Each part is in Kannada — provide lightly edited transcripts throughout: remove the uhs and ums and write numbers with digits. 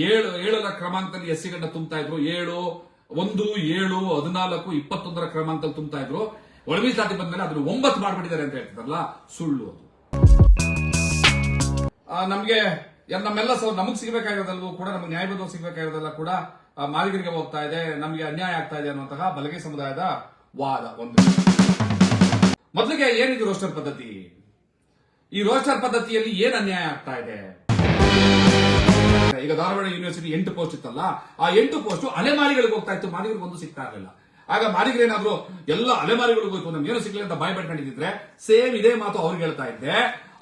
ಏಳರ ಕ್ರಮಾಂಕದಲ್ಲಿ ಎಸ್ಸಿಗಳನ್ನ ತುಂಬ್ತಾ ಇದ್ರು. 7, 1, 7, 14, 21ರ ಕ್ರಮಾಂಕದಲ್ಲಿ ತುಂಬ್ತಾ ಇದ್ರು. ಒಳ ಮೀಸಲಾತಿ ಬಂದ್ಮೇಲೆ ಅದನ್ನು 9 ಮಾಡ್ಬಿಟ್ಟಿದ್ದಾರೆ ಅಂತ ಹೇಳ್ತಿದಾರಲ್ಲ, ಸುಳ್ಳು ಅದು. ನಮ್ಗೆ ನಮ್ಮೆಲ್ಲ ನಮಗ್ ಸಿಗಬೇಕಾಗಿರೋದಲ್ಲೂ ಕೂಡ, ನಮ್ಗೆ ನ್ಯಾಯಬದ್ಧವಾಗಿ ಸಿಗಬೇಕಾಗಿರೋದೆಲ್ಲ ಕೂಡ ಮಾಲಿಗರಿಗೆ ಹೋಗ್ತಾ ಇದೆ, ನಮಗೆ ಅನ್ಯಾಯ ಆಗ್ತಾ ಇದೆ ಅನ್ನುವಂತಹ ಬಲಗೈ ಸಮುದಾಯದ ವಾದ. ಒಂದು ಮೊದಲಿಗೆ ಏನಿದು ರೋಸ್ಟರ್ ಪದ್ಧತಿ? ಈ ರೋಸ್ಟರ್ ಪದ್ಧತಿಯಲ್ಲಿ ಏನ್ ಅನ್ಯಾಯ ಆಗ್ತಾ ಇದೆ? ಈಗ ಧಾರವಾಡ ಯೂನಿವರ್ಸಿಟಿ 8 ಪೋಸ್ಟ್ ಇತ್ತಲ್ಲ, ಆ 8 ಪೋಸ್ಟ್ ಅಲೆಮಾರಿಗಳಿಗೆ ಹೋಗ್ತಾ ಇತ್ತು, ಮಾಲಿಗರಿಗೆ ಒಂದು ಸಿಗ್ತಾ ಇರಲಿಲ್ಲ. ಆಗ ಮಾಲಿಗರೇನಾದ್ರು ಎಲ್ಲ ಅಲೆಮಾರಿಗಳಿಗೂ ಹೋಯ್ತು, ನಮ್ಗೆ ಏನು ಸಿಗ್ಲಿಲ್ಲ ಅಂತ ಬಾಯ್ ಬಿಟ್ಕೊಂಡಿದ್ರೆ ಸೇಮ್ ಇದೇ ಮಾತು ಅವ್ರಿಗೆ ಹೇಳ್ತಾ ಇದ್ದೆ.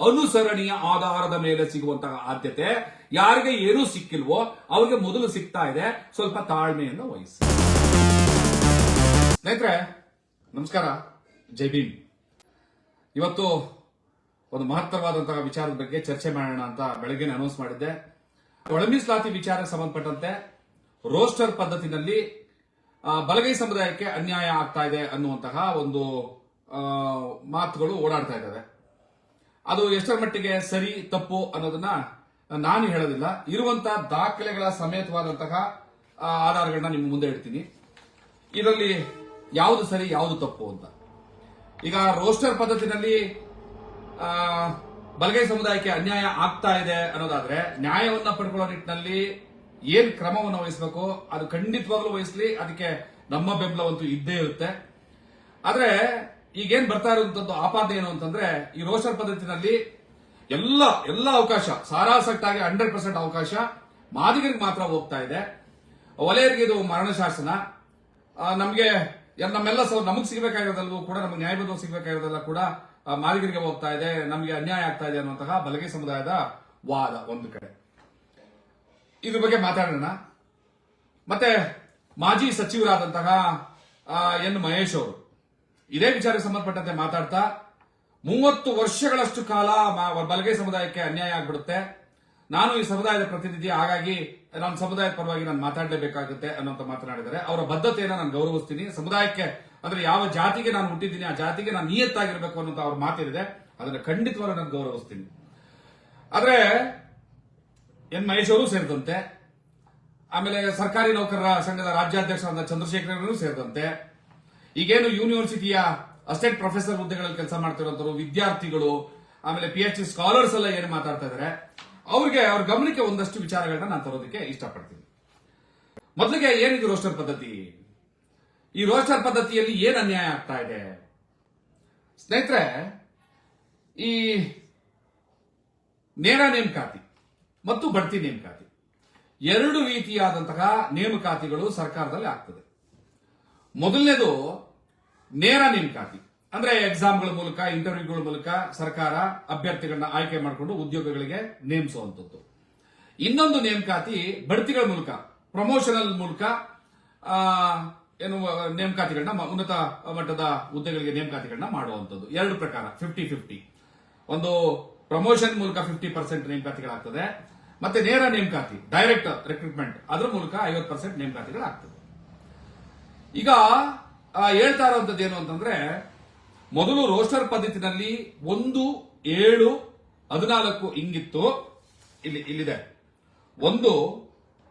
ಅನುಸರಣೀಯ ಆಧಾರದ ಮೇಲೆ ಸಿಗುವಂತಹ ಆದ್ಯತೆ ಯಾರಿಗೆ ಏನೂ ಸಿಕ್ಕಿಲ್ವೋ ಅವ್ರಿಗೆ ಮೊದಲು ಸಿಗ್ತಾ ಇದೆ, ಸ್ವಲ್ಪ ತಾಳ್ಮೆಯನ್ನು ವಹಿಸಿ. ಸ್ನೇಹಿತರೆ ನಮಸ್ಕಾರ, ಜೈ ಭೀಮ್. ಇವತ್ತು ಒಂದು ಮಹತ್ತರವಾದಂತಹ ವಿಚಾರದ ಬಗ್ಗೆ ಚರ್ಚೆ ಮಾಡೋಣ ಅಂತ ಬೆಳಗ್ಗೆ ಅನೌನ್ಸ್ ಮಾಡಿದ್ದೆ. ಒಳ ಮೀಸಲಾತಿ ವಿಚಾರಕ್ಕೆ ಸಂಬಂಧಪಟ್ಟಂತೆ ರೋಸ್ಟರ್ ಪದ್ಧತಿನಲ್ಲಿ ಬಲಗೈ ಸಮುದಾಯಕ್ಕೆ ಅನ್ಯಾಯ ಆಗ್ತಾ ಇದೆ ಅನ್ನುವಂತಹ ಒಂದು ಮಾತುಗಳು ಓಡಾಡ್ತಾ ಇದ್ದಾವೆ. ಅದು ಎಷ್ಟರ ಮಟ್ಟಿಗೆ ಸರಿ ತಪ್ಪು ಅನ್ನೋದನ್ನ ನಾನು ಹೇಳೋದಿಲ್ಲ, ಇರುವಂತಹ ದಾಖಲೆಗಳ ಸಮೇತವಾದಂತಹ ಆಧಾರಗಳನ್ನ ನಿಮ್ಮ ಮುಂದೆ ಇಡ್ತೀನಿ. ಇದರಲ್ಲಿ ಯಾವುದು ಸರಿ ಯಾವುದು ತಪ್ಪು ಅಂತ. ಈಗ ರೋಸ್ಟರ್ ಪದ್ಧತಿನಲ್ಲಿ ಬಲಗೈ ಸಮುದಾಯಕ್ಕೆ ಅನ್ಯಾಯ ಆಗ್ತಾ ಇದೆ ಅನ್ನೋದಾದ್ರೆ, ನ್ಯಾಯವನ್ನ ಪಡ್ಕೊಳ್ಳೋ ನಿಟ್ಟಿನಲ್ಲಿ ಏನ್ ಕ್ರಮವನ್ನು ವಹಿಸಬೇಕು ಅದು ಖಂಡಿತವಾಗ್ಲೂ ವಹಿಸಲಿ, ಅದಕ್ಕೆ ನಮ್ಮ ಬೆಂಬಲವಂತೂ ಇದ್ದೇ ಇರುತ್ತೆ. ಆದ್ರೆ ಈಗೇನ್ ಬರ್ತಾ ಇರುವಂತದ್ದು ಆಪಾದನೆ ಏನು ಅಂತಂದ್ರೆ, ಈ ರೋಸ್ಟರ್ ಪದ್ಧತಿನಲ್ಲಿ ಎಲ್ಲ ಅವಕಾಶ ಸಾರಾಸಟ್ಟಾಗಿ 100% ಅವಕಾಶ ಮಾದಿಗರಿಗೆ ಮಾತ್ರ ಹೋಗ್ತಾ ಇದೆ. ವಲಯರಿಗೆ ಇದು ಮರಣ ಶಾಸನ. ನಮ್ಗೆ ನಮ್ಮೆಲ್ಲ ನಮಗ್ ಸಿಗಬೇಕಾಗಿರೋದಲ್ಲೂ ಕೂಡ, ನಮ್ಗೆ ನ್ಯಾಯಬದ್ಧವಾಗಿ ಸಿಗಬೇಕಾಗಿರೋದೆಲ್ಲ ಕೂಡ ಮಾದಿಗರಿಗೆ ಹೋಗ್ತಾ ಇದೆ, ನಮಗೆ ಅನ್ಯಾಯ ಆಗ್ತಾ ಇದೆ ಅನ್ನುವಂತಹ ಬಲಗೈ ಸಮುದಾಯದ ವಾದ ಒಂದು ಕಡೆ. ಇದ್ರ ಬಗ್ಗೆ ಮಾತಾಡೋಣ. ಮತ್ತೆ ಮಾಜಿ ಸಚಿವರಾದಂತಹ ಎನ್ ಮಹೇಶ್ ಅವರು ಇದೇ ವಿಚಾರಕ್ಕೆ ಸಂಬಂಧಪಟ್ಟಂತೆ ಮಾತಾಡ್ತಾ, 30 ವರ್ಷಗಳಷ್ಟು ಕಾಲ ಬಲಗೈ ಸಮುದಾಯಕ್ಕೆ ಅನ್ಯಾಯ ಆಗ್ಬಿಡುತ್ತೆ, ನಾನು ಈ ಸಮುದಾಯದ ಪ್ರತಿನಿಧಿ, ಹಾಗಾಗಿ ನನ್ನ ಸಮುದಾಯದ ಪರವಾಗಿ ನಾನು ಮಾತಾಡಲೇಬೇಕಾಗುತ್ತೆ ಅನ್ನೋಂತ ಮಾತನಾಡಿದರೆ, ಅವರ ಬದ್ಧತೆಯನ್ನು ನಾನು ಗೌರವಿಸ್ತೀನಿ. ಸಮುದಾಯಕ್ಕೆ ಅಂದ್ರೆ ಯಾವ ಜಾತಿಗೆ ನಾನು ಹುಟ್ಟಿದ್ದೀನಿ ಆ ಜಾತಿಗೆ ನಾನು ನಿಯತ್ತಾಗಿರ್ಬೇಕು ಅನ್ನೋ ಅವ್ರ ಮಾತಿದೆ, ಅದನ್ನು ಖಂಡಿತವಾಗ್ಲೂ ನಾನು ಗೌರವಿಸ್ತೀನಿ. ಆದ್ರೆ ಎನ್ ಮಹೇಶ್ ಅವರು ಸೇರಿದಂತೆ, ಆಮೇಲೆ ಸರ್ಕಾರಿ ನೌಕರರ ಸಂಘದ ರಾಜ್ಯಾಧ್ಯಕ್ಷರಾದ ಚಂದ್ರಶೇಖರ್ ಸೇರಿದಂತೆ, ಈಗೇನು ಯೂನಿವರ್ಸಿಟಿಯ ಅಸಿಸ್ಟೆಂಟ್ ಪ್ರೊಫೆಸರ್ ಹುದ್ದೆಗಳಲ್ಲಿ ಕೆಲಸ ಮಾಡ್ತಿರೋಂಥವ್ರು, ವಿದ್ಯಾರ್ಥಿಗಳು, ಆಮೇಲೆ PhD ಸ್ಕಾಲರ್ಸ್ ಎಲ್ಲ ಏನು ಮಾತಾಡ್ತಾ ಇದ್ದಾರೆ, ಅವ್ರ ಗಮನಕ್ಕೆ ಒಂದಷ್ಟು ವಿಚಾರಗಳನ್ನ ನಾನು ತರೋದಕ್ಕೆ ಇಷ್ಟಪಡ್ತೀನಿ. ಮೊದಲಿಗೆ ಏನಿದು ರೋಸ್ಟರ್ ಪದ್ಧತಿ? ಈ ರೋಸ್ಟರ್ ಪದ್ಧತಿಯಲ್ಲಿ ಏನ್ ಅನ್ಯಾಯ ಆಗ್ತಾ ಇದೆ? ಸ್ನೇಹಿತರೆ, ಈ ನೇರ ನೇಮಕಾತಿ ಮತ್ತು ಬಡ್ತಿ ನೇಮಕಾತಿ 2 ರೀತಿಯಾದಂತಹ ನೇಮಕಾತಿಗಳು ಸರ್ಕಾರದಲ್ಲಿ ಆಗ್ತದೆ. ಮೊದಲನೇದು ನೇರ ನೇಮಕಾತಿ, ಅಂದ್ರೆ ಎಕ್ಸಾಮ್ಗಳ ಮೂಲಕ, ಇಂಟರ್ವ್ಯೂಗಳ ಮೂಲಕ ಸರ್ಕಾರ ಅಭ್ಯರ್ಥಿಗಳನ್ನ ಆಯ್ಕೆ ಮಾಡಿಕೊಂಡು ಉದ್ಯೋಗಗಳಿಗೆ ನೇಮಿಸುವಂತದ್ದು. ಇನ್ನೊಂದು ನೇಮಕಾತಿ ಬಡ್ತಿಗಳ ಮೂಲಕ, ಪ್ರಮೋಷನಲ್ ಮೂಲಕ ನೇಮಕಾತಿಗಳನ್ನ, ಉನ್ನತ ಮಟ್ಟದ ಹುದ್ದೆಗಳಿಗೆ ನೇಮಕಾತಿಗಳನ್ನ ಮಾಡುವಂತದ್ದು. 2 ಪ್ರಕಾರ, 50-50. ಒಂದು ಪ್ರಮೋಷನ್ ಮೂಲಕ 50% ನೇಮಕಾತಿಗಳಾಗ್ತದೆ, ಮತ್ತೆ ನೇರ ನೇಮಕಾತಿ, ಡೈರೆಕ್ಟ್ ರಿಕ್ರೂಟ್ಮೆಂಟ್, ಅದರ ಮೂಲಕ 50% ನೇಮಕಾತಿಗಳಾಗ್ತದೆ. ಈಗ ಹೇಳ್ತಾ ಇರುವಂತದ್ದು ಏನು ಅಂತಂದ್ರೆ, ಮೊದಲು ರೋಸ್ಟರ್ ಪದ್ಧತಿನಲ್ಲಿ 1, 7, 14 ಹಿಂಗಿತ್ತು, ಇಲ್ಲಿದೆ 1,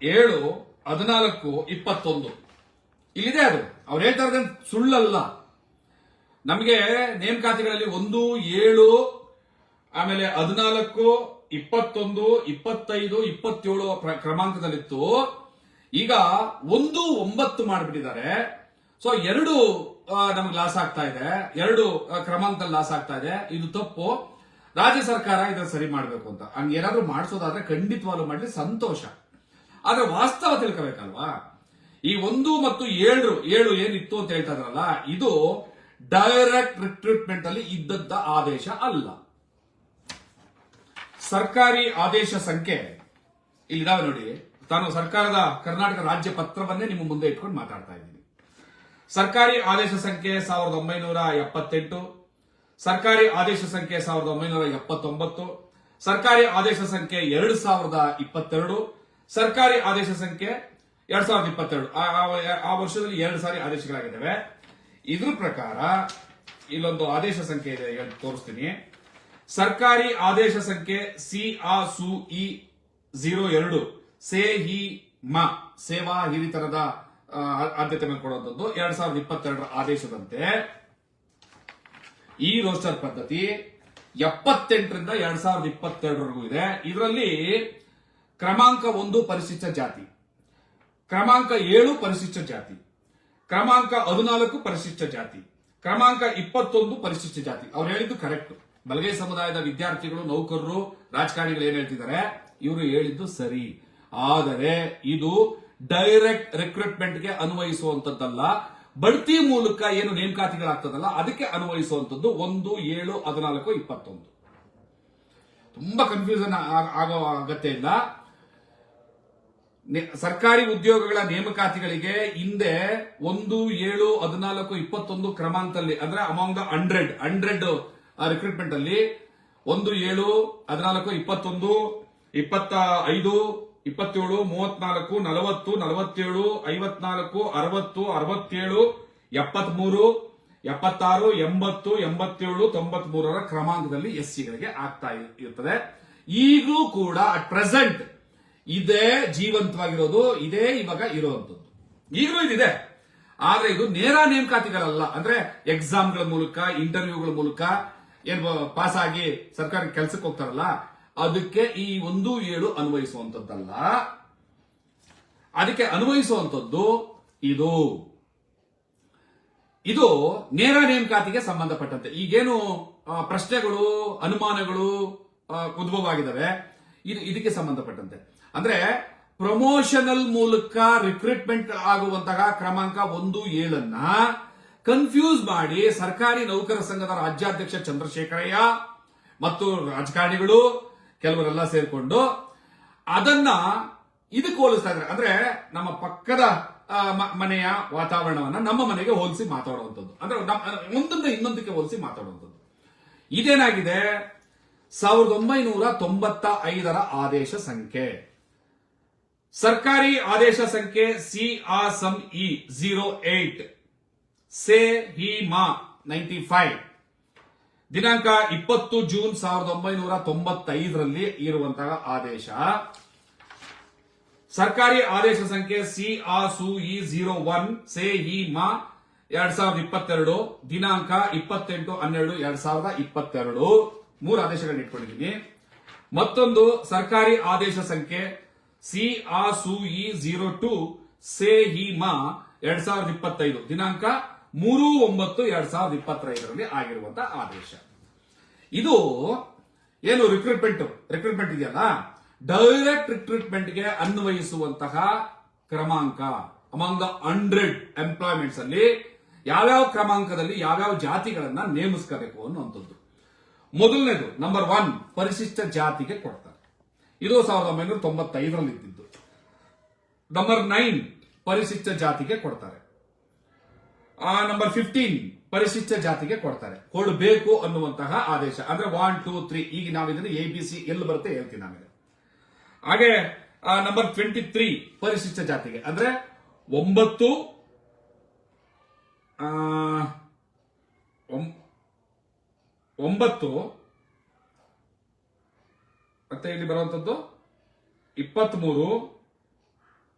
7, 14, 21 ಇಲ್ಲಿದೆ. ಅದು ಅವ್ರು ಹೇಳ್ತಾ ಇರೋದು ಸುಳ್ಳಲ್ಲ. ನಮಗೆ ನೇಮಕಾತಿಗಳಲ್ಲಿ 1, 7, ಆಮೇಲೆ 14, 21, 25, 27 ಕ್ರಮಾಂಕದಲ್ಲಿತ್ತು. ಈಗ 1, 9 ಮಾಡಿಬಿಟ್ಟಿದ್ದಾರೆ. ಸೊ 2 ನಮಗೆ ಲಾಸ್ ಆಗ್ತಾ ಇದೆ, 2 ಕ್ರಮಾಂಕದಲ್ಲಿ ಲಾಸ್ ಆಗ್ತಾ ಇದೆ. ಇದು ತಪ್ಪು. ರಾಜ್ಯ ಸರ್ಕಾರ ಇದನ್ನ ಸರಿ ಮಾಡಬೇಕು ಅಂತ ಹಂಗೇನಾದ್ರೂ ಮಾಡಿಸೋದಾದ್ರೆ ಖಂಡಿತವಾಗ್ಲೂ ಮಾಡಲಿ, ಸಂತೋಷ. ಆದ್ರೆ ವಾಸ್ತವ ತಿಳ್ಕೋಬೇಕಲ್ವಾ? ಈ 1 ಮತ್ತು 7 ಏನಿತ್ತು ಅಂತ ಹೇಳ್ತಾ ಇದ್ರಲ್ಲ, ಇದು ಡೈರೆಕ್ಟ್ ರಿಕ್ರೂಟ್ಮೆಂಟ್ ಅಲ್ಲಿ ಇದ್ದದ್ದ ಆದೇಶ ಅಲ್ಲ. ಸರ್ಕಾರಿ ಆದೇಶ ಸಂಖ್ಯೆ ಇಲ್ಲಿದಾವೆ ನೋಡಿ. ತಾನು ಸರ್ಕಾರದ ಕರ್ನಾಟಕ ರಾಜ್ಯ ಪತ್ರವನ್ನೇ ನಿಮ್ಮ ಮುಂದೆ ಇಟ್ಕೊಂಡು ಮಾತಾಡ್ತಾ ಇದ್ದೀನಿ. ಸರ್ಕಾರಿ ಆದೇಶ ಸಂಖ್ಯೆ 1978, ಸರ್ಕಾರಿ ಆದೇಶ ಸಂಖ್ಯೆ 1979, ಸರ್ಕಾರಿ ಆದೇಶ ಸಂಖ್ಯೆ 2022, ಸರ್ಕಾರಿ ಆದೇಶ ಸಂಖ್ಯೆ 2022. ಆ ವರ್ಷದಲ್ಲಿ 2 ಸಾರಿ ಆದೇಶಗಳಾಗಿದ್ದಾವೆ. ಇದ್ರ ಪ್ರಕಾರ ಇಲ್ಲೊಂದು ಆದೇಶ ಸಂಖ್ಯೆ ಇದೆ, ತೋರಿಸ್ತೀನಿ. ಸರ್ಕಾರಿ ಆದೇಶ ಸಂಖ್ಯೆ CRSUE 02 ಸೇ ಹಿ ಮ ಸೇವಾ ಹಿರಿತನದ ಆದ್ಯತೆ ಮೇಲೆ ಕೊಡುವಂಥದ್ದು 2022ರ ಆದೇಶದಂತೆ ಈ ರೋಸ್ಟರ್ ಪದ್ಧತಿ 78ರಿಂದ 2022ರವರೆಗೂ ಇದೆ. ಇದರಲ್ಲಿ ಕ್ರಮಾಂಕ 1 ಪರಿಶಿಷ್ಟ ಜಾತಿ, ಕ್ರಮಾಂಕ 7 ಪರಿಶಿಷ್ಟ ಜಾತಿ, ಕ್ರಮಾಂಕ 14 ಪರಿಶಿಷ್ಟ ಜಾತಿ, ಕ್ರಮಾಂಕ 21 ಪರಿಶಿಷ್ಟ ಜಾತಿ. ಅವ್ರು ಹೇಳಿದ್ದು ಕರೆಕ್ಟ್. ಬಲಗೈ ಸಮುದಾಯದ ವಿದ್ಯಾರ್ಥಿಗಳು, ನೌಕರರು, ರಾಜಕಾರಣಿಗಳು ಏನ್ ಹೇಳ್ತಿದ್ದಾರೆ, ಇವರು ಹೇಳಿದ್ದು ಸರಿ. ಆದರೆ ಇದು ಡೈರೆಕ್ಟ್ ರಿಕ್ರೂಟ್ಮೆಂಟ್ಗೆ ಅನ್ವಯಿಸುವಂತದ್ದಲ್ಲ, ಬಡ್ತಿ ಮೂಲಕ ಏನು ನೇಮಕಾತಿಗಳಾಗ್ತದಲ್ಲ ಅದಕ್ಕೆ ಅನ್ವಯಿಸುವಂತದ್ದು 1, 7, 14, 21. ತುಂಬಾ ಕನ್ಫ್ಯೂಷನ್ ಆಗೋ ಅಗತ್ಯ ಇಲ್ಲ. ಸರ್ಕಾರಿ ಉದ್ಯೋಗಗಳ ನೇಮಕಾತಿಗಳಿಗೆ ಹಿಂದೆ 1, 7, 14, 21 ಕ್ರಮಾಂಕದಲ್ಲಿ ಅಂದ್ರೆ ಅಮಾಂಗ್ ದ 100 ರಿಕ್ರೂಟ್ಮೆಂಟ್ ಅಲ್ಲಿ 1, 7, 14, 21, 25, 27, 34, 40, 47, 54, 60, 67, 73, 76, 80, 87, 93ರ ಕ್ರಮಾಂಕದಲ್ಲಿ ಎಸ್ಸಿಗಳಿಗೆ ಆಗ್ತಾ ಇರ್ತದೆ. ಈಗಲೂ ಕೂಡ ಅಟ್ ಪ್ರೆಸೆಂಟ್ ಇದೇ ಜೀವಂತವಾಗಿರೋದು, ಇದೇ ಇವಾಗ ಇರುವಂತದ್ದು, ಈಗಲೂ ಇದಿದೆ. ಆದ್ರೆ ಇದು ನೇರ ನೇಮಕಾತಿಗಳಲ್ಲ. ಅಂದ್ರೆ ಎಕ್ಸಾಮ್ಗಳ ಮೂಲಕ, ಇಂಟರ್ವ್ಯೂಗಳ ಮೂಲಕ ಏನ್ ಪಾಸ್ ಆಗಿ ಸರ್ಕಾರಿ ಕೆಲಸಕ್ಕೆ ಹೋಗ್ತಾರಲ್ಲ, ಅದಕ್ಕೆ ಈ 1, 7 ಅನ್ವಯಿಸುವಂತದ್ದಲ್ಲ. ಅದಕ್ಕೆ ಅನ್ವಯಿಸುವಂತದ್ದು ಇದು ನೇರ ನೇಮಕಾತಿಗೆ ಸಂಬಂಧಪಟ್ಟಂತೆ ಈಗೇನು ಪ್ರಶ್ನೆಗಳು, ಅನುಮಾನಗಳು ಉದ್ಭವ ಆಗಿದ್ದಾವೆ, ಇದಕ್ಕೆ ಸಂಬಂಧಪಟ್ಟಂತೆ. ಅಂದ್ರೆ ಪ್ರಮೋಷನಲ್ ಮೂಲಕ ರಿಕ್ರೂಟ್ಮೆಂಟ್ ಆಗುವಂತಹ ಕ್ರಮಾಂಕ 1, 7 ಕನ್ಫ್ಯೂಸ್ ಮಾಡಿ ಸರ್ಕಾರಿ ನೌಕರ ಸಂಘದ ರಾಜ್ಯಾಧ್ಯಕ್ಷ ಚಂದ್ರಶೇಖರಯ್ಯ ಮತ್ತು ರಾಜಕಾರಣಿಗಳು ಕೆಲವರೆಲ್ಲ ಸೇರ್ಕೊಂಡು ಅದನ್ನ ಇದಕ್ಕೆ ಹೋಲಿಸ್ತಾ ಇದ್ದಾರೆ. ಅಂದ್ರೆ ನಮ್ಮ ಪಕ್ಕದ ಮನೆಯ ವಾತಾವರಣವನ್ನ ನಮ್ಮ ಮನೆಗೆ ಹೋಲಿಸಿ ಮಾತಾಡುವಂಥದ್ದು, ಅಂದ್ರೆ ಒಂದೊಂದು ಇನ್ನೊಂದಕ್ಕೆ ಹೋಲಿಸಿ ಮಾತಾಡುವಂಥದ್ದು. ಇದೇನಾಗಿದೆ, 1995ರ ಆದೇಶ ಸಂಖ್ಯೆ, ಸರ್ಕಾರಿ ಆದೇಶ ಸಂಖ್ಯೆ CRSME 08 ಸೆ ಹಿ ಮಾ 95 ದಿನಾಂಕ 20 ಜೂನ್ 1995ರಲ್ಲಿ ಇರುವಂತಹ ಆದೇಶ. ಸರ್ಕಾರಿ ಆದೇಶ ಸಂಖ್ಯೆ CRSUE 01 ಸೆ ಹಿ ಮಾ 2022 ದಿನಾಂಕ 28/12/2022 3 ಆದೇಶಗಳನ್ನ ಇಟ್ಕೊಂಡಿದ್ದೀನಿ. ಮತ್ತೊಂದು ಸರ್ಕಾರಿ ಆದೇಶ ಸಂಖ್ಯೆ CRSUE 02 ಸೆ ಹಿ ಮಾ 2025 ದಿನಾಂಕ 3/9/2025ರಲ್ಲಿ ಆಗಿರುವಂತಹ ಆದೇಶ. ಇದು ಏನು ರಿಕ್ರೂಟ್ಮೆಂಟ್ ಇದೆಯಲ್ಲ, ಡೈರೆಕ್ಟ್ ರಿಕ್ರೂಟ್ಮೆಂಟ್ಗೆ ಅನ್ವಯಿಸುವಂತಹ ಕ್ರಮಾಂಕ ಅಮಾಂಗ್ ದ 100 ಎಂಪ್ಲಾಯ್ಮೆಂಟ್ಸ್ ಅಲ್ಲಿ ಯಾವ್ಯಾವ ಕ್ರಮಾಂಕದಲ್ಲಿ ಯಾವ್ಯಾವ ಜಾತಿಗಳನ್ನ ನೇಮಿಸ್ಕೋಬೇಕು ಅನ್ನುವಂಥದ್ದು. ಮೊದಲನೇದು ನಂಬರ್ 1 ಪರಿಶಿಷ್ಟ ಜಾತಿಗೆ ಕೊಡ್ತಾರೆ. ಇದು 1995ರಲ್ಲಿ ಇದ್ದಿದ್ದು. ನಂಬರ್ 9 ಪರಿಶಿಷ್ಟ ಜಾತಿಗೆ ಕೊಡ್ತಾರೆ. ನಂಬರ್ 15 ಪರಿಶಿಷ್ಟ ಜಾತಿಗೆ ಕೊಡ್ತಾರೆ, ಕೊಡಬೇಕು ಅನ್ನುವಂತಹ ಆದೇಶ. ಅಂದ್ರೆ 1, 2, 3 ಈಗ ನಾವು ಇದನ್ನು ABC ಎಲ್ಲಿ ಬರುತ್ತೆ ಹೇಳ್ತೀನಿ ನಮಗೆ. ಹಾಗೆ ನಂಬರ್ 23 ಪರಿಶಿಷ್ಟ ಜಾತಿಗೆ ಅಂದ್ರೆ 9 ಮತ್ತೆ ಇಲ್ಲಿ ಬರುವಂತದ್ದು 23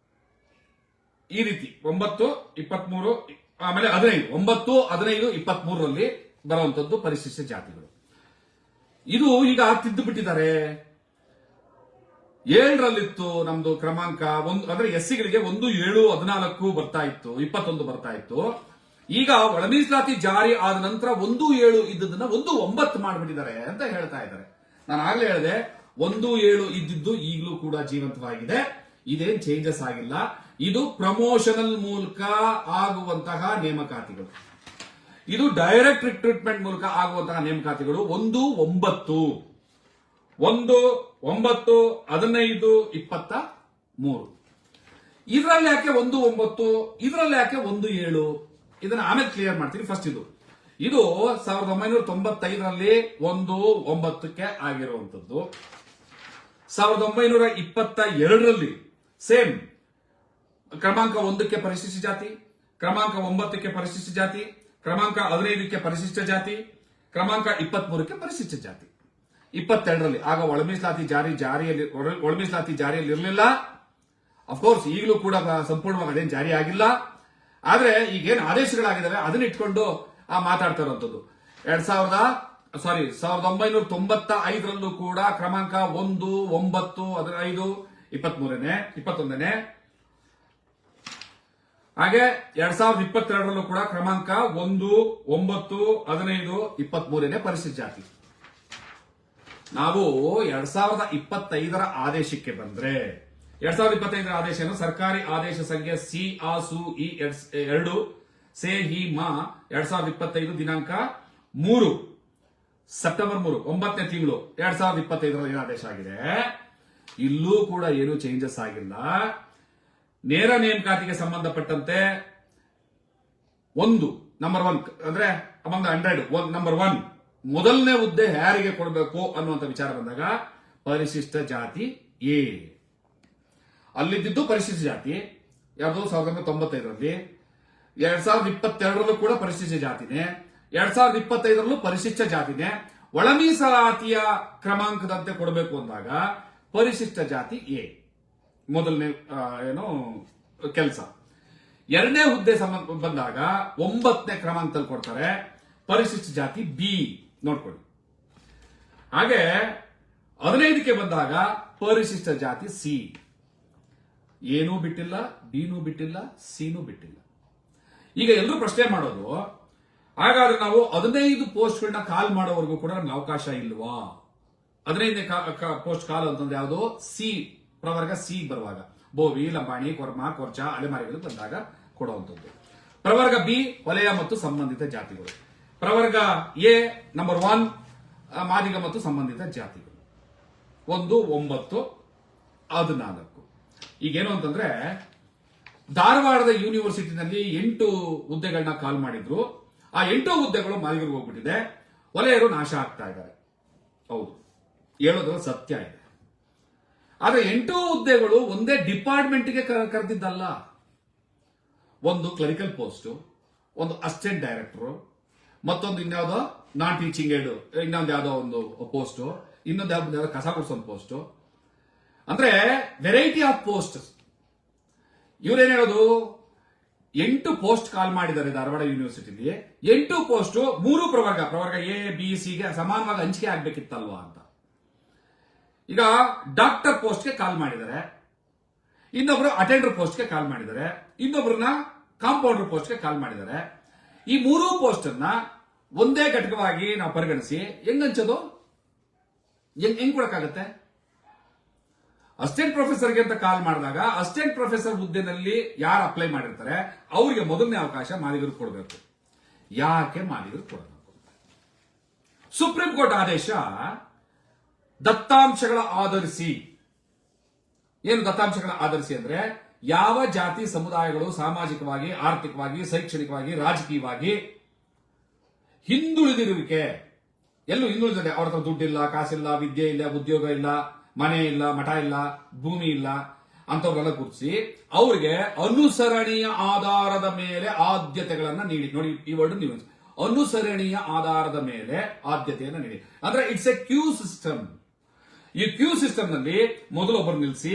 ಈ ರೀತಿ 9, 23 ಆಮೇಲೆ 15 9, 15, 23ರಲ್ಲಿ ಬರುವಂತದ್ದು ಪರಿಶಿಷ್ಟ ಜಾತಿಗಳು. ಇದು ಈಗ ತಿದ್ದು ಬಿಟ್ಟಿದ್ದಾರೆ. 7ರಲ್ಲಿತ್ತು ನಮ್ದು ಕ್ರಮಾಂಕ ಅಂದ್ರೆ ಎಸ್ಸಿಗಳಿಗೆ 1, 7, 14 ಬರ್ತಾ ಇತ್ತು, 21 ಬರ್ತಾ ಇತ್ತು. ಈಗ ಒಳ ಮೀಸಲಾತಿ ಜಾರಿ ಆದ ನಂತರ 1, 7 ಇದ್ದದನ್ನ 1, 9 ಮಾಡಿಬಿಟ್ಟಿದ್ದಾರೆ ಅಂತ ಹೇಳ್ತಾ ಇದ್ದಾರೆ. ನಾನು ಆಗ್ಲೇ ಹೇಳಿದೆ 1, 7 ಇದ್ದಿದ್ದು ಈಗಲೂ ಕೂಡ ಜೀವಂತವಾಗಿದೆ, ಇದೇನ್ ಚೇಂಜಸ್ ಆಗಿಲ್ಲ. ಇದು ಪ್ರಮೋಷನಲ್ ಮೂಲಕ ಆಗುವಂತಹ ನೇಮಕಾತಿಗಳು, ಇದು ಡೈರೆಕ್ಟ್ ರಿಕ್ರೂಟ್ಮೆಂಟ್ ಮೂಲಕ ಆಗುವಂತಹ ನೇಮಕಾತಿಗಳು. 1, 9, 1, 9, 15, 23 ಇದರಲ್ಲಿ ಯಾಕೆ 1, 9, ಇದರಲ್ಲಿ ಯಾಕೆ 1, 7? ಇದನ್ನ ಆಮೇಲೆ ಕ್ಲಿಯರ್ ಮಾಡ್ತೀನಿ. ಫಸ್ಟ್ ಇದು 1995ರಲ್ಲಿ 1, 9ಕ್ಕೆ ಆಗಿರುವಂತದ್ದು. 1922ರಲ್ಲಿ ಸೇಮ್ ಕ್ರಮಾಂಕ 1ಕ್ಕೆ ಪರಿಶಿಷ್ಟ ಜಾತಿ, ಕ್ರಮಾಂಕ 9ಕ್ಕೆ ಪರಿಶಿಷ್ಟ ಜಾತಿ, ಕ್ರಮಾಂಕ 15ಕ್ಕೆ ಪರಿಶಿಷ್ಟ ಜಾತಿ, ಕ್ರಮಾಂಕ 23ಕ್ಕೆ ಪರಿಶಿಷ್ಟ ಜಾತಿ. 22ರಲ್ಲಿ ಆಗ ಒಳ ಮೀಸಲಾತಿ ಜಾರಿಯಲ್ಲಿ ಇರಲಿಲ್ಲ. ಅಫ್ಕೋರ್ಸ್ ಈಗಲೂ ಕೂಡ ಸಂಪೂರ್ಣವಾಗಿ ಅದೇನು ಜಾರಿ ಆಗಿಲ್ಲ. ಆದ್ರೆ ಈಗೇನು ಆದೇಶಗಳಾಗಿದ್ದಾವೆ ಅದನ್ನ ಇಟ್ಕೊಂಡು ಮಾತಾಡ್ತಾ ಇರುವಂತದ್ದು 1995ರಲ್ಲೂ ಕೂಡ ಕ್ರಮಾಂಕ 1, 9, 15, 21ನೇ ಹಾಗೆ 2022ರಲ್ಲೂ ಕೂಡ ಕ್ರಮಾಂಕ 1, 9, 15, 23ನೇ ಪರಿಶಿಷ್ಟ ಜಾತಿ. ನಾವು 2025ರ ಆದೇಶಕ್ಕೆ ಬಂದ್ರೆ 2025ರ ಆದೇಶ ಸರ್ಕಾರಿ ಆದೇಶ ಸಂಖ್ಯೆ CASU-E 2 ಸೆ-ಹಿ-ಮ 2025 ದಿನಾಂಕ 3 ಸೆಪ್ಟೆಂಬರ್ 3 9ನೇ ತಿಂಗಳು 2025ರ ಆದೇಶ ಆಗಿದೆ. ಇಲ್ಲೂ ಕೂಡ ಏನು ಚೇಂಜಸ್ ಆಗಿಲ್ಲ. ನೇರ ನೇಮಕಾತಿಗೆ ಸಂಬಂಧಪಟ್ಟಂತೆ ನಂಬರ್ 1 ಅಂದ್ರೆ ಅಮಂಗ್ 100 ನಂಬರ್ 1 ಮೊದಲನೇ ಹುದ್ದೆ ಯಾರಿಗೆ ಕೊಡಬೇಕು ಅನ್ನುವಂತ ವಿಚಾರ ಬಂದಾಗ ಪರಿಶಿಷ್ಟ ಜಾತಿ ಎ. ಅಲ್ಲಿದ್ದು ಪರಿಶಿಷ್ಟ ಜಾತಿ ಯಾವುದು 1995ರಲ್ಲಿ, 2022ರಲ್ಲೂ ಕೂಡ ಪರಿಶಿಷ್ಟ ಜಾತಿನೇ, 2025ರಲ್ಲೂ ಪರಿಶಿಷ್ಟ ಜಾತಿನೇ. ಒಳ ಮೀಸಲಾತಿಯ ಕ್ರಮಾಂಕದಂತೆ ಕೊಡಬೇಕು ಅಂದಾಗ ಪರಿಶಿಷ್ಟ ಜಾತಿ ಎ ಮೊದಲನೇ ಕೆಲಸ. ಎರಡನೇ ಹುದ್ದೆ ಬಂದಾಗ 9ನೇ ಕ್ರಮಾಂಕದಲ್ಲಿ ಕೊಡ್ತಾರೆ ಪರಿಶಿಷ್ಟ ಜಾತಿ ಬಿ ನೋಡ್ಕೊಳ್ಳಿ. ಹಾಗೆ 15ಕ್ಕೆ ಬಂದಾಗ ಪರಿಶಿಷ್ಟ ಜಾತಿ ಸಿ. ಏನೂ ಬಿಟ್ಟಿಲ್ಲ, ಬಿನೂ ಬಿಟ್ಟಿಲ್ಲ, ಸಿನೂ ಬಿಟ್ಟಿಲ್ಲ. ಈಗ ಎಲ್ಲರೂ ಪ್ರಶ್ನೆ ಮಾಡೋದು, ಹಾಗಾದ್ರೆ ನಾವು 15 ಪೋಸ್ಟ್ಗಳನ್ನ ಕಾಲ್ ಮಾಡೋವರೆಗೂ ಕೂಡ ನಮ್ಗೆ ಅವಕಾಶ ಇಲ್ವಾ? 15ನೇ ಪೋಸ್ಟ್ ಕಾಲ್ ಅಂತಂದ್ರೆ ಯಾವುದು? ಸಿ ಪ್ರವರ್ಗ ಸಿ ಬರುವಾಗ ಬೋವಿ, ಲಂಬಾಣಿ, ಕೊರ್ಮ, ಕೊರ್ಚ, ಅಲೆಮಾರಿಗಳು ಬಂದಾಗ ಕೊಡುವಂಥದ್ದು. ಪ್ರವರ್ಗ ಬಿ ವಲಯ ಮತ್ತು ಸಂಬಂಧಿತ ಜಾತಿಗಳು. ಪ್ರವರ್ಗ ಎ ನಂಬರ್ 1 ಮಾದಿಗ ಮತ್ತು ಸಂಬಂಧಿತ ಜಾತಿಗಳು 1, 9, 14. ಈಗೇನು ಅಂತಂದ್ರೆ ಧಾರವಾಡದ ಯೂನಿವರ್ಸಿಟಿನಲ್ಲಿ 8 ಹುದ್ದೆಗಳನ್ನ ಕಾಲ್ ಮಾಡಿದ್ರು. ಆ 8 ಹುದ್ದೆಗಳು ಮಾದಿಗರಿಗೆ ಹೋಗ್ಬಿಟ್ಟಿದೆ. ವಲಯರು ನಾಶ ಆಗ್ತಾ ಇದ್ದಾರೆ. ಹೌದು, ಹೇಳೋದ್ರಲ್ಲಿ ಸತ್ಯ ಇದೆ. ಆದ್ರೆ 8 ಹುದ್ದೆಗಳು ಒಂದೇ ಡಿಪಾರ್ಟ್ಮೆಂಟ್ಗೆ ಕರೆದಿದ್ದಲ್ಲ. ಒಂದು ಕ್ಲರಿಕಲ್ ಪೋಸ್ಟ್, ಒಂದು ಅಸಿಸ್ಟೆಂಟ್ ಡೈರೆಕ್ಟರ್, ಮತ್ತೊಂದು ಇನ್ಯಾವುದೋ ನಾನ್ ಟೀಚಿಂಗ್ ಏಡ್, ಇನ್ನೊಂದು ಯಾವುದೋ ಒಂದು ಪೋಸ್ಟ್, ಇನ್ನೊಂದು ಯಾವ್ದು ಕಸ ಗುಡಿಸೋ ಪೋಸ್ಟ್. ಅಂದ್ರೆ ವೆರೈಟಿ ಆಫ್ ಪೋಸ್ಟ್. ಇವ್ರೇನ್ ಹೇಳೋದು, 8 ಪೋಸ್ಟ್ ಕಾಲ್ ಮಾಡಿದ್ದಾರೆ ಧಾರವಾಡ ಯೂನಿವರ್ಸಿಟಿಲಿ. 8 ಪೋಸ್ಟ್ 3 ಪ್ರವರ್ಗ ಎ, ಬಿ, ಸಿಗೆ ಸಮಾನವಾಗಿ ಹಂಚಿಕೆ ಆಗ್ಬೇಕಿತ್ತಲ್ವಾ ಅಂತ. ಈಗ ಡಾಕ್ಟರ್ ಪೋಸ್ಟ್ಗೆ ಕಾಲ್ ಮಾಡಿದ್ದಾರೆ, ಇನ್ನೊಬ್ರು ಅಟೆಂಡರ್ ಪೋಸ್ಟ್ಗೆ ಕಾಲ್ ಮಾಡಿದ್ದಾರೆ, ಇನ್ನೊಬ್ರನ್ನ ಕಾಂಪೌಂಡರ್ ಪೋಸ್ಟ್ಗೆ ಕಾಲ್ ಮಾಡಿದ್ದಾರೆ. ಈ 3 ಪೋಸ್ಟ್ ಅನ್ನ ಒಂದೇ ಘಟಕವಾಗಿ ನಾವು ಪರಿಗಣಿಸಿ ಹೆಂಗ್ ಹಂಚೋದು? ಹೆಂಗ್ ಕೊಡಕ್ಕಾಗತ್ತೆ? ಅಸಿಸ್ಟೆಂಟ್ ಪ್ರೊಫೆಸರ್ಗೆ ಅಂತ ಕಾಲ್ ಮಾಡಿದಾಗ ಅಸಿಸ್ಟೆಂಟ್ ಪ್ರೊಫೆಸರ್ ಹುದ್ದೆನಲ್ಲಿ ಯಾರು ಅಪ್ಲೈ ಮಾಡಿರ್ತಾರೆ ಅವರಿಗೆ ಮೊದಲನೇ ಅವಕಾಶ ಮಾದಿಗರು ಕೊಡಬೇಕು. ಯಾಕೆ ಮಾದಿಗರು ಕೊಡಬೇಕು? ಸುಪ್ರೀಂ ಕೋರ್ಟ್ ಆದೇಶ ದತ್ತಾಂಶಗಳ ಆಧರಿಸಿ. ಏನು ದತ್ತಾಂಶಗಳ ಆಧರಿಸಿ ಅಂದ್ರೆ ಯಾವ ಜಾತಿ ಸಮುದಾಯಗಳು ಸಾಮಾಜಿಕವಾಗಿ, ಆರ್ಥಿಕವಾಗಿ, ಶೈಕ್ಷಣಿಕವಾಗಿ, ರಾಜಕೀಯವಾಗಿ ಹಿಂದುಳಿದಿರುವಿಕೆ, ಎಲ್ಲೂ ಹಿಂದುಳಿದಿದೆ, ಅವ್ರ ಹತ್ರ ದುಡ್ಡಿಲ್ಲ, ಕಾಸಿಲ್ಲ, ವಿದ್ಯೆ ಇಲ್ಲ, ಉದ್ಯೋಗ ಇಲ್ಲ, ಮನೆ ಇಲ್ಲ, ಮಠ ಇಲ್ಲ, ಭೂಮಿ ಇಲ್ಲ ಅಂತವ್ರನ್ನೆಲ್ಲ ಗುರುತಿಸಿ ಅವ್ರಿಗೆ ಅನುಸರಣೀಯ ಆಧಾರದ ಮೇಲೆ ಆದ್ಯತೆಗಳನ್ನ ನೀಡಿ. ನೋಡಿ ಈ ವರ್ಡ್ ನೀವು, ಅನುಸರಣೀಯ ಆಧಾರದ ಮೇಲೆ ಆದ್ಯತೆಯನ್ನು ನೀಡಿ. ಅಂದ್ರೆ ಇಟ್ಸ್ ಎ ಕ್ಯೂ ಸಿಸ್ಟಮ್. ಈ ಕ್ಯೂ ಸಿಸ್ಟಮ್ ನಲ್ಲಿ ಮೊದಲು ಒಬ್ಬರು ನಿಲ್ಲಿಸಿ,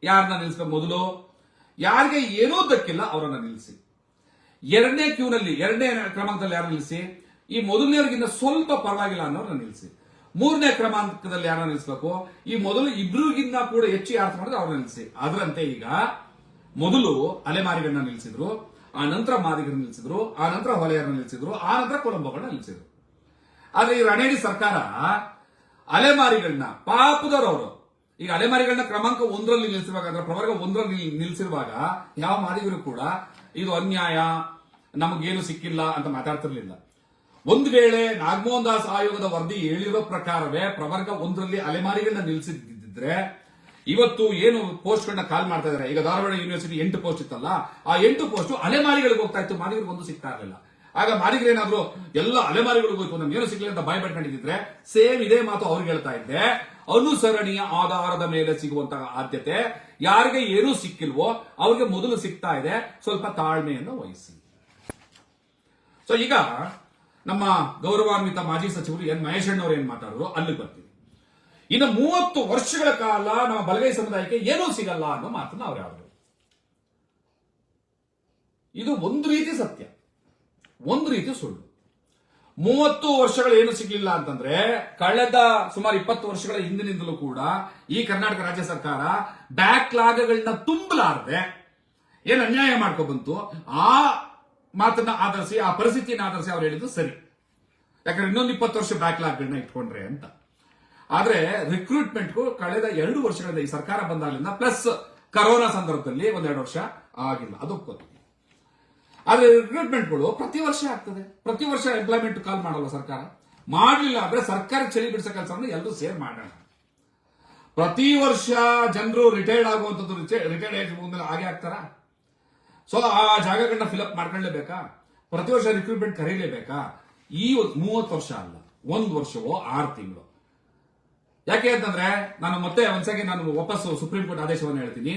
ಯಾರನ್ನ ನಿಲ್ಲಿಸಬೇಕು? ಮೊದಲು ಯಾರಿಗೆ ಏನೂ ದಕ್ಕಿಲ್ಲ ಅವರನ್ನ ನಿಲ್ಲಿಸಿ. ಎರಡನೇ ಕ್ಯೂನಲ್ಲಿ, ಎರಡನೇ ಕ್ರಮಾಂಕದಲ್ಲಿ ಯಾರು ನಿಲ್ಲಿಸಿ? ಈ ಮೊದಲನೇವರಿಗಿಂತ ಸ್ವಲ್ಪ ಪರವಾಗಿಲ್ಲ ಅನ್ನೋರನ್ನ ನಿಲ್ಲಿಸಿ. 3ನೇ ಕ್ರಮಾಂಕದಲ್ಲಿ ಯಾರನ್ನ ನಿಲ್ಲಿಸಬೇಕು? ಈ ಮೊದಲು ಇಬ್ರಿಗಿಂತ ಕೂಡ ಹೆಚ್ಚು ಯಾರು ಮಾಡಿದ್ರೆ ಅವ್ರನ್ನ ನಿಲ್ಲಿಸಿ. ಅದರಂತೆ ಈಗ ಮೊದಲು ಅಲೆಮಾರಿಗಳನ್ನ ನಿಲ್ಲಿಸಿದ್ರು, ಆ ನಂತರ ಮಾದಿಗರನ್ನ ನಿಲ್ಲಿಸಿದ್ರು, ಆ ನಂತರ ಹೊಲೆಯರನ್ನ ನಿಲ್ಲಿಸಿದ್ರು, ಆ ನಂತರ ಕೊಲಂಬೋಗಳನ್ನ ನಿಲ್ಲಿಸಿದ್ರು. ಆದ್ರೆ ಈ ರಣೇಡಿ ಸರ್ಕಾರ ಅಲೆಮಾರಿಗಳನ್ನ ಪಾಪದವರು, ಈಗ ಅಲೆಮಾರಿಗಳನ್ನ ಕ್ರಮಾಂಕ 1ರಲ್ಲಿ ನಿಲ್ಲಿಸಿರುವಾಗ, ಅಂದ್ರೆ ಪ್ರವರ್ಗ 1ರಲ್ಲಿ ನಿಲ್ಲಿಸಿರುವಾಗ ಯಾವ ಮಾದಿಗರು ಕೂಡ ಇದು ಅನ್ಯಾಯ, ನಮಗೇನು ಸಿಕ್ಕಿಲ್ಲ ಅಂತ ಮಾತಾಡ್ತಿರ್ಲಿಲ್ಲ. ಒಂದು ವೇಳೆ ನಾಗಮೋಹನ್ ದಾಸ್ ಆಯೋಗದ ವರದಿ ಹೇಳಿರೋ ಪ್ರಕಾರವೇ ಪ್ರವರ್ಗ 1ರಲ್ಲಿ ಅಲೆಮಾರಿಗಳನ್ನ ನಿಲ್ಲಿಸಿದ್ರೆ ಇವತ್ತು ಏನು ಪೋಸ್ಟ್ಗಳನ್ನ ಕಾಲ್ ಮಾಡ್ತಾ ಇದ್ದಾರೆ. ಈಗ ಧಾರವಾಡ ಯೂನಿವರ್ಸಿಟಿ 8 ಪೋಸ್ಟ್ ಇತ್ತಲ್ಲ, ಆ 8 ಪೋಸ್ಟ್ ಅಲೆಮಾರಿಗಳಿಗೆ ಹೋಗ್ತಾ ಇತ್ತು, ಮಾದಿಗರಿಗೆ ಒಂದು ಸಿಗ್ತಾ ಇರಲಿಲ್ಲ. ಆಗ ಮಾದಿಗರು ಏನಾದ್ರು ಎಲ್ಲ ಅಲೆಮಾರಿಗಳಿಗೆ ಹೋಯ್ತು, ನಮ್ಗೆ ಏನು ಸಿಗ್ಲಿಲ್ಲ ಅಂತ ಬಾಯ್ ಪಡ್ಕೊಂಡಿದ್ರೆ ಸೇಮ್ ಇದೇ ಮಾತು ಅವ್ರಿಗೆ ಹೇಳ್ತಾ ಇದ್ದೆ. ಅನುಸರಣೀಯ ಆಧಾರದ ಮೇಲೆ ಸಿಗುವಂತಹ ಆದ್ಯತೆ ಯಾರಿಗೆ ಏನೂ ಸಿಕ್ಕಿಲ್ವೋ ಅವ್ರಿಗೆ ಮೊದಲು ಸಿಗ್ತಾ ಇದೆ. ಸ್ವಲ್ಪ ತಾಳ್ಮೆಯನ್ನು ವಹಿಸಿ. ಸೊ ಈಗ ನಮ್ಮ ಗೌರವಾನ್ವಿತ ಮಾಜಿ ಸಚಿವರು ಎನ್ ಮಹೇಶಣ್ಣವರು ಏನ್ ಮಾತಾಡಿದ್ರು ಅಲ್ಲಿ ಬರ್ತೀವಿ. ಇನ್ನು 30 ವರ್ಷಗಳ ಕಾಲ ನಮ್ಮ ಬಲಗೈ ಸಮುದಾಯಕ್ಕೆ ಏನೂ ಸಿಗಲ್ಲ ಅನ್ನೋ ಮಾತನ್ನ ಅವ್ರು ಹೇಳಿದ್ರು. ಇದು ಒಂದು ರೀತಿ ಸತ್ಯ, ಒಂದು ರೀತಿ ಸುಳ್ಳು. 30 ವರ್ಷಗಳು ಏನು ಸಿಗ್ಲಿಲ್ಲ ಅಂತಂದ್ರೆ ಕಳೆದ ಸುಮಾರು 20 ವರ್ಷಗಳ ಹಿಂದಿನಿಂದಲೂ ಕೂಡ ಈ ಕರ್ನಾಟಕ ರಾಜ್ಯ ಸರ್ಕಾರ ಬ್ಯಾಕ್ಲಾಗ್ಗಳನ್ನ ತುಂಬಲಾರದೆ ಏನು ಅನ್ಯಾಯ ಮಾಡ್ಕೊಬಂತು. ಆ ಮಾತನ್ನ ಆಧರಿಸಿ, ಆ ಪರಿಸ್ಥಿತಿಯನ್ನು ಆಧರಿಸಿ ಅವ್ರು ಹೇಳಿದ್ದು ಸರಿ. ಯಾಕಂದ್ರೆ ಇನ್ನೊಂದು 20 ವರ್ಷ ಬ್ಯಾಕ್ಲಾಗ್ಗಳನ್ನ ಇಟ್ಕೊಂಡ್ರೆ ಅಂತ. ಆದ್ರೆ ರಿಕ್ರೂಟ್ಮೆಂಟ್ಗೂ ಕಳೆದ 2 ವರ್ಷಗಳಿಂದ ಈ ಸರ್ಕಾರ ಬಂದಾಗಲಿಂದ ಪ್ಲಸ್ ಕರೋನಾ ಸಂದರ್ಭದಲ್ಲಿ 1-2 ವರ್ಷ ಆಗಿಲ್ಲ, ಅದು ಗೊತ್ತು. ಆದ್ರೆ ರಿಕ್ರೂಟ್ಮೆಂಟ್ಗಳು ಪ್ರತಿ ವರ್ಷ ಆಗ್ತದೆ. ಪ್ರತಿ ವರ್ಷ ಎಂಪ್ಲಾಯ್ಮೆಂಟ್ ಕಾಲ್ ಮಾಡಲ್ಲ ಸರ್ಕಾರ. ಮಾಡಲಿಲ್ಲ ಅಂದ್ರೆ ಸರ್ಕಾರ ಚಳಿ ಬಿಡಿಸೋ ಕೆಲಸವನ್ನು ಎಲ್ಲರೂ ಸೇರ್ ಮಾಡೋಣ. ಪ್ರತಿ ವರ್ಷ ಜನರು ರಿಟೈರ್ಡ್ ಆಗುವಂಥದ್ದು ರಿಟೈರ್ಡ್ ಏಜ್ ಮುಂದೆ ಹಾಗೆ ಆಗ್ತಾರ. ಸೊ ಆ ಜಾಗಗಳನ್ನ ಫಿಲ್ಅಪ್ ಮಾಡ್ಕೊಳ್ಳೇಬೇಕಾ? ಪ್ರತಿ ವರ್ಷ ರಿಕ್ರೂಟ್ಮೆಂಟ್ ಕರೀಲೇಬೇಕಾ? ಈ 30 ವರ್ಷ ಅಲ್ಲ, 1 ವರ್ಷವೋ 6 ತಿಂಗಳು. ಯಾಕೆ ಅಂತಂದ್ರೆ ನಾನು ಮತ್ತೆ ಒಂದ್ಸರಿ ನಾನು ವಾಪಸ್ ಸುಪ್ರೀಂ ಕೋರ್ಟ್ ಆದೇಶವನ್ನು ಹೇಳ್ತೀನಿ.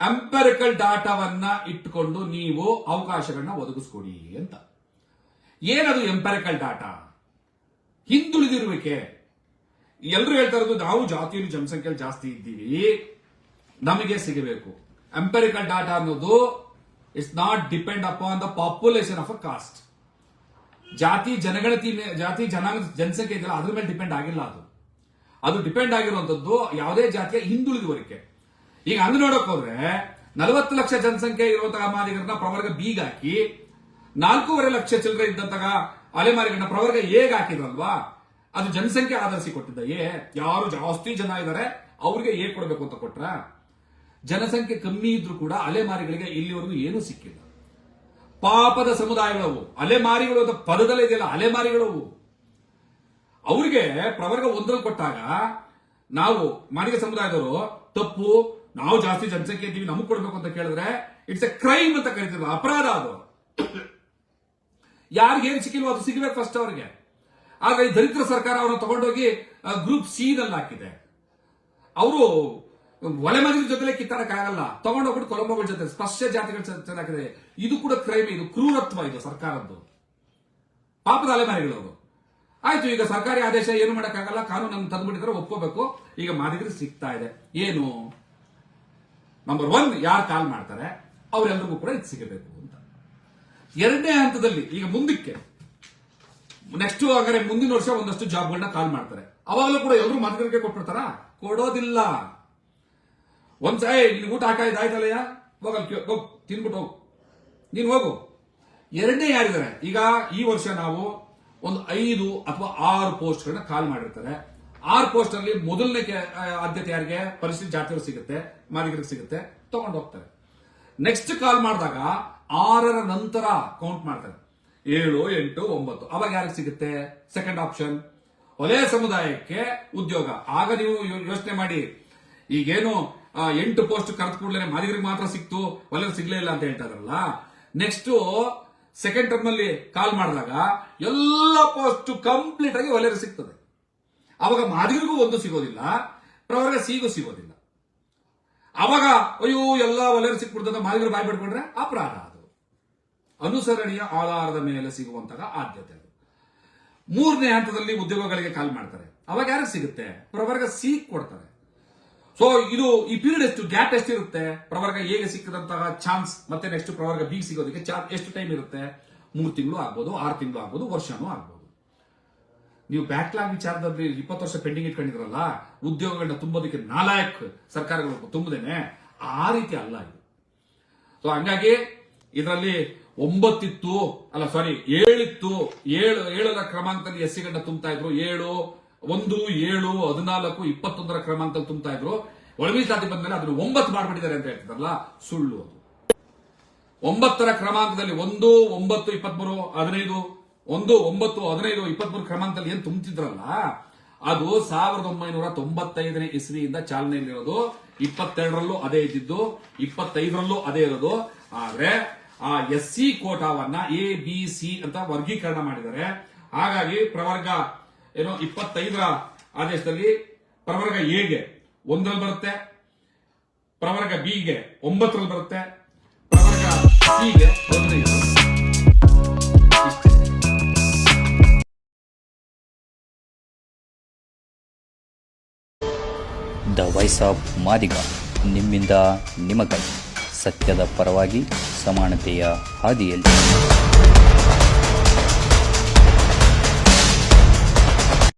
ಎಂಪರಿಕಲ್ ಡಾಟಾವನ್ನ ಇಟ್ಟುಕೊಂಡು ನೀವು ಅವಕಾಶಗಳನ್ನ ಒದಗಿಸ್ಕೊಡಿ ಅಂತ. ಏನದು ಎಂಪರಿಕಲ್ ಡಾಟಾ? ಹಿಂದುಳಿದಿರುವಿಕೆ. ಎಲ್ಲರೂ ಹೇಳ್ತಾ ಇರೋದು ನಾವು ಜಾತಿಯಲ್ಲಿ ಜನಸಂಖ್ಯೆಯಲ್ಲಿ ಜಾಸ್ತಿ ಇದ್ದೀವಿ, ನಮಗೆ ಸಿಗಬೇಕು. ಎಂಪರಿಕಲ್ ಡಾಟಾ ಅನ್ನೋದು it's not depend upon the population of a cost. ಜಾತಿ ಜನಗಣತಿ, ಜಾತಿ ಜನಸಂಖ್ಯೆ ಇದೆಯಲ್ಲ ಅದ್ರ ಮೇಲೆ ಡಿಪೆಂಡ್ ಆಗಿಲ್ಲ. ಅದು ಡಿಪೆಂಡ್ ಆಗಿರುವಂತದ್ದು ಯಾವುದೇ ಜಾತಿಯ ಹಿಂದುಳಿದುವರಿಕೆ. ಈಗ ಹಂಗ ನೋಡಕ್ ಹೋದ್ರೆ 40 ಲಕ್ಷ ಜನಸಂಖ್ಯೆ ಇರುವಂತಹ ಮಾದಿಗರನ್ನ ಪ್ರವರ್ಗ ಬಿಗ್ ಹಾಕಿ 4.5 ಲಕ್ಷ ಚಿಲ್ಲರೆ ಇದ್ದಂತಹ ಅಲೆಮಾರಿಗಳನ್ನ ಪ್ರವರ್ಗ ಎಗ್ ಹಾಕಿದ್ರಲ್ವಾ, ಅದು ಜನಸಂಖ್ಯೆ ಆಧರಿಸಿ ಕೊಟ್ಟಿದ್ದ. ಯಾರು ಜಾಸ್ತಿ ಜನ ಇದ್ದಾರೆ ಅವ್ರಿಗೆ ಎ ಕೊಡಬೇಕು ಅಂತ ಕೊಟ್ರ. ಜನಸಂಖ್ಯೆ ಕಮ್ಮಿ ಇದ್ರೂ ಕೂಡ ಅಲೆಮಾರಿಗಳಿಗೆ ಇಲ್ಲಿವರೆಗೂ ಏನೂ ಸಿಕ್ಕಿಲ್ಲ. ಪಾಪದ ಸಮುದಾಯಗಳವು ಅಲೆಮಾರಿಗಳು ಅಂತ ಪದದಲ್ಲೇ ಇದೆಯಲ್ಲ, ಅಲೆಮಾರಿಗಳವು. ಅವ್ರಿಗೆ ಪ್ರವರ್ಗ 1ರಲ್ಲಿ ಕೊಟ್ಟಾಗ ನಾವು ಮಾದಿಗ ಸಮುದಾಯದವರು ತಪ್ಪು, ನಾವು ಜಾಸ್ತಿ ಜನಸಂಖ್ಯೆ ಇದ್ದೀವಿ ನಮಗ್ ಕೊಡ್ಬೇಕು ಅಂತ ಕೇಳಿದ್ರೆ ಇಟ್ಸ್ ಎ ಕ್ರೈಮ್ ಅಂತ ಕರಿತಿದ್ರು, ಅಪರಾಧ ಅದು. ಯಾರಿಗೇನು ಸಿಕ್ಕಿಲ್ವೋ ಅದು ಸಿಗಬೇಕು ಫಸ್ಟ್ ಅವ್ರಿಗೆ. ಆದ್ರೆ ಈ ದರಿದ್ರ ಸರ್ಕಾರ ಅವರನ್ನು ತಗೊಂಡೋಗಿ ಗ್ರೂಪ್ ಸಿ ನಲ್ಲಿ ಹಾಕಿದೆ. ಅವರು ಒಲೆಮದಿನ ಜೊತೆಲೆ ಕಿತ್ತಾಡಕ್ಕಾಗಲ್ಲ, ತಗೊಂಡೋಗ್ಬಿಟ್ಟು ಕೊಲಂಬೋಗಳ ಜೊತೆ ಸ್ಪರ್ಶ ಜಾತಿಗಳ ಜೊತೆ ಹಾಕಿದೆ. ಇದು ಕೂಡ ಕ್ರೈಮ್, ಇದು ಕ್ರೂರತ್ವ, ಇದು ಸರ್ಕಾರದ್ದು. ಪಾಪದ ಅಲೆಮಾರಿಗಳು ಅವರು. ಆಯ್ತು, ಈಗ ಸರ್ಕಾರಿ ಆದೇಶ ಏನು ಮಾಡಕ್ಕಾಗಲ್ಲ, ಕಾನೂನನ್ನು ತಂದ್ಬಿಟ್ಟಿದ್ರೆ ಒಪ್ಕೋಬೇಕು. ಈಗ ಮಾದಿಗರಿಗೆ ಸಿಗ್ತಾ ಇದೆ. ಏನು? ನಂಬರ್ 1, ಯಾರು ಕಾಲ್ ಮಾಡ್ತಾರೆ ಅವರೆಲ್ಲರಿಗೂ ಕೂಡ ಇದು ಸಿಗಬೇಕು ಅಂತ. 2ನೇ ಹಂತದಲ್ಲಿ ಈಗ ಮುಂದಕ್ಕೆ ನೆಕ್ಸ್ಟ್ ಹಾಗಾದ್ರೆ ಮುಂದಿನ ವರ್ಷ ಒಂದಷ್ಟು ಜಾಬ್ಗಳನ್ನ ಕಾಲ್ ಮಾಡ್ತಾರೆ. ಅವಾಗಲೂ ಕೂಡ ಎಲ್ಲರೂ ಮಾದಿಗರಿಗೆ ಕೊಟ್ಬಿಡ್ತಾರ? ಕೊಡೋದಿಲ್ಲ. ನಿನ್ ಊಟ ಹಾಕಾಯ್ದಾಯ್ತಲ್ಲಯ್ಯ, ಹೋಗ್ ತಿನ್ಬಿಟ್ಟು ಹೋಗು, ನೀನ್ ಹೋಗು. 2ನೇ ಯಾರಿದ್ದಾರೆ? ಈಗ ಈ ವರ್ಷ ನಾವು ಒಂದು 5 ಅಥವಾ 6 ಪೋಸ್ಟ್ಗಳನ್ನ ಕಾಲ್ ಮಾಡಿರ್ತಾರೆ. 6 ಪೋಸ್ಟ್ ಅಲ್ಲಿ ಮೊದಲನೇ ಆದ್ಯತೆ ಯಾರಿಗೆ? ಪರಿಸ್ಥಿತಿ ಜಾತಿಯವರು ಸಿಗುತ್ತೆ, ಮಾದಿಗರಿಗೆ ಸಿಗುತ್ತೆ, ತಗೊಂಡು ಹೋಗ್ತಾರೆ. ನೆಕ್ಸ್ಟ್ ಕಾಲ್ ಮಾಡಿದಾಗ 6ರ ನಂತರ ಕೌಂಟ್ ಮಾಡ್ತಾರೆ. 7, 8, 9 ಅವಾಗ ಯಾರಿಗೆ ಸಿಗುತ್ತೆ? ಸೆಕೆಂಡ್ ಆಪ್ಷನ್ ಹೊಲೆ ಸಮುದಾಯಕ್ಕೆ ಉದ್ಯೋಗ. ಆಗ ನೀವು ಯೋಚನೆ ಮಾಡಿ, ಈಗೇನು 8 ಪೋಸ್ಟ್ ಕರೆದ ಕೂಡಲೇ ಮಾದಿಗರಿಗೆ ಮಾತ್ರ ಸಿಕ್ತು, ಹೊಲೆ ಸಿಗ್ಲೇ ಇಲ್ಲ ಅಂತ ಹೇಳ್ತಾ ಇದ್ರಲ್ಲ. ನೆಕ್ಸ್ಟ್ ಸೆಕೆಂಡ್ ಟರ್ಮ್ ಅಲ್ಲಿ ಕಾಲ್ ಮಾಡಿದಾಗ ಎಲ್ಲ ಪೋಸ್ಟ್ ಕಂಪ್ಲೀಟ್ ಆಗಿ ಹೊಲೆಯರು ಸಿಗ್ತದೆ. ಅವಾಗ ಮಾದಿಗರಿಗೂ ಒಂದು ಸಿಗೋದಿಲ್ಲ, ಪ್ರವರ್ಗ ಸಿಗೂ ಸಿಗೋದಿಲ್ಲ. ಅವಾಗ ಅಯ್ಯೋ ಎಲ್ಲ ಹೊಲೆಯರು ಸಿಕ್ಬಿಡ್ತದೆ, ಮಾದಿಗರು ಬಾಯ್ ಬಿಡ್ಕೊಂಡ್ರೆ ಅಪರಾಧ. ಅದು ಅನುಸರಣೆಯ ಆಧಾರದ ಮೇಲೆ ಸಿಗುವಂತಹ ಆದ್ಯತೆ. ಅದು 3ನೇ ಹಂತದಲ್ಲಿ ಉದ್ಯೋಗಗಳಿಗೆ ಕಾಲ್ ಮಾಡ್ತಾರೆ. ಅವಾಗ ಯಾರಿಗೆ ಸಿಗುತ್ತೆ? ಪ್ರವರ್ಗ ಸಿ ಕೊಡ್ತಾರೆ. ಸೊ ಇದು ಈ ಪೀರಿಯಡ್ ಎಷ್ಟು, ಗ್ಯಾಪ್ ಎಷ್ಟಿರುತ್ತೆ? ಪ್ರವರ್ಗ ಎಗೆ ಸಿಕ್ಕದಂತಹ ಚಾನ್ಸ್ ಮತ್ತೆ ನೆಕ್ಸ್ಟ್ ಪ್ರವರ್ಗ ಬಿ ಸಿಗೋದಕ್ಕೆ ಎಷ್ಟು ಟೈಮ್ ಇರುತ್ತೆ? 3 ತಿಂಗಳು ಆಗ್ಬೋದು, 6 ತಿಂಗಳು ಆಗ್ಬೋದು, ವರ್ಷನೂ ಆಗ್ಬೋದು. ನೀವು ಬ್ಯಾಕ್ಲಾಗ್ ವಿಚಾರದಲ್ಲಿ 20 ವರ್ಷ ಪೆಂಡಿಂಗ್ ಇಟ್ಕೊಂಡಿದ್ರಲ್ಲ, ಉದ್ಯೋಗಗಳನ್ನ ತುಂಬೋದಕ್ಕೆ 4 ಸರ್ಕಾರಗಳು ತುಂಬದೇನೆ, ಆ ರೀತಿ ಅಲ್ಲ ಇದು. ಸೊ ಹಂಗಾಗಿ ಇದರಲ್ಲಿ 9 ಇತ್ತು, ಅಲ್ಲ ಸಾರಿ 7 ಇತ್ತು. 7ರ ಕ್ರಮಾಂಕದಲ್ಲಿ ಎಸ್ಸಿಗಳನ್ನ ತುಂಬ್ತಾ ಇದ್ರು. 7, 1, 7, 14, 21ರ ಕ್ರಮಾಂಕದಲ್ಲಿ ತುಂಬ್ತಾ ಇದ್ರು. ಒಳಮೀಸಲಾತಿ ಬಂದ್ಮೇಲೆ ಅದನ್ನು 9 ಮಾಡ್ಬಿಟ್ಟಿದ್ದಾರೆ ಅಂತ ಹೇಳ್ತಿದಾರಲ್ಲ, ಸುಳ್ಳು ಅದು. 9ರ ಕ್ರಮಾಂಕದಲ್ಲಿ 1, 9, 23, 15, 1, 9, 15, 23 ಕ್ರಮಾಂಕದಲ್ಲಿ ಏನ್ ತುಂಬ್ತಿದ್ರಲ್ಲ, ಅದು 1995ನೇ ಇಸ್ವಿಯಿಂದ ಚಾಲನೆಯಲ್ಲಿರೋದು. 22ರಲ್ಲೂ ಅದೇ ಇದ್ದಿದ್ದು, 25ರಲ್ಲೂ ಅದೇ ಇರೋದು. ಆದ್ರೆ ಆ SC ಕೋಟಾವನ್ನ ABC ಅಂತ ವರ್ಗೀಕರಣ ಮಾಡಿದ್ದಾರೆ. ಹಾಗಾಗಿ ಪ್ರವರ್ಗ 25ರ ಆದೇಶದಲ್ಲಿ ಪ್ರವರ್ಗ ಎಗೆ 1ರಲ್ಲಿ ಬರುತ್ತೆ, ಪ್ರವರ್ಗ ಬಿಗೆ 9ರಲ್ಲಿ ಬರುತ್ತೆ, ಪ್ರವರ್ಗ ಸಿಗೆ 15. ದ ವಾಯ್ಸ್ ಆಫ್ ಮಾದಿಗ, ನಿಮ್ಮಿಂದ ನಿಮಗಾಗಿ. ಸತ್ಯದ ಪರವಾಗಿ, ಸಮಾನತೆಯ ಹಾದಿಯಲ್ಲಿ.